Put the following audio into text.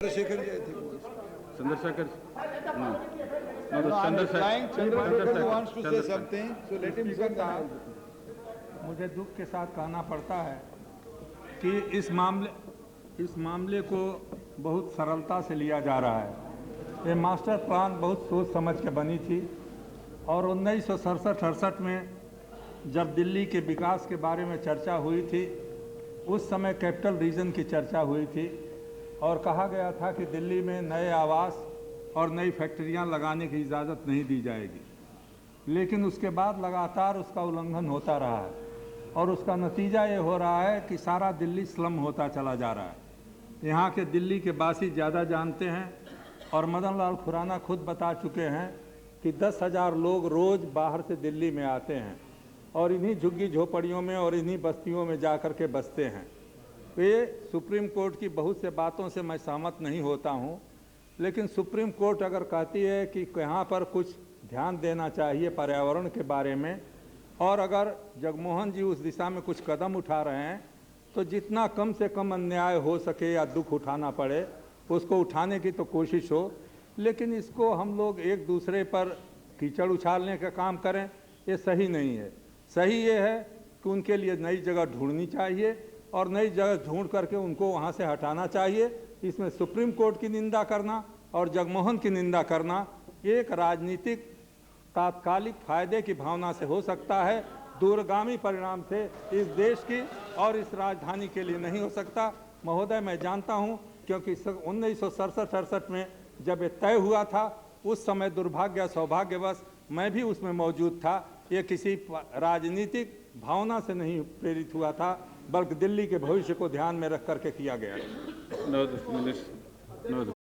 चंद्रशेखर जी थे। Chandrasekhar. No. No, No, I'm replying. Chandrasekhar wants to say Chandrasekhar. something, so let him say that. मुझे दुख के साथ कहना पड़ता है कि इस मामले को बहुत सरलता से लिया जा रहा है। ये मास्टर प्लान बहुत सोच समझ के बनी थी और 1967-68 में जब दिल्ली के विकास के बारे में चर्चा हुई थी, उस समय कैपिटल रीजन की चर्चा हुई थी और कहा गया था कि दिल्ली में नए आवास और नई फैक्ट्रियां लगाने की इजाज़त नहीं दी जाएगी। लेकिन उसके बाद लगातार उसका उल्लंघन होता रहा है और उसका नतीजा ये हो रहा है कि सारा दिल्ली स्लम होता चला जा रहा है। यहाँ के दिल्ली के वासी ज़्यादा जानते हैं और मदन लाल खुराना खुद बता चुके हैं कि 10,000 लोग रोज़ बाहर से दिल्ली में आते हैं और इन्हीं झुग्गी झोपड़ियों में और इन्हीं बस्तियों में जा कर के बसते हैं। तो ये सुप्रीम कोर्ट की बहुत से बातों से मैं सहमत नहीं होता हूँ, लेकिन सुप्रीम कोर्ट अगर कहती है कि यहाँ पर कुछ ध्यान देना चाहिए पर्यावरण के बारे में और अगर जगमोहन जी उस दिशा में कुछ कदम उठा रहे हैं तो जितना कम से कम अन्याय हो सके या दुख उठाना पड़े उसको उठाने की तो कोशिश हो, लेकिन इसको हम लोग एक दूसरे पर कीचड़ उछालने का काम करें, ये सही नहीं है। सही ये है कि उनके लिए नई जगह ढूंढनी चाहिए और नई जगह ढूंढ करके उनको वहाँ से हटाना चाहिए। इसमें सुप्रीम कोर्ट की निंदा करना और जगमोहन की निंदा करना एक राजनीतिक तात्कालिक फायदे की भावना से हो सकता है, दूरगामी परिणाम से इस देश की और इस राजधानी के लिए नहीं हो सकता। महोदय, मैं जानता हूं क्योंकि 1967-68 में जब ये तय हुआ था उस समय दुर्भाग्य सौभाग्यवश मैं भी उसमें मौजूद था। ये किसी राजनीतिक भावना से नहीं प्रेरित हुआ था, बल्कि दिल्ली के भविष्य को ध्यान में रख करके किया गया।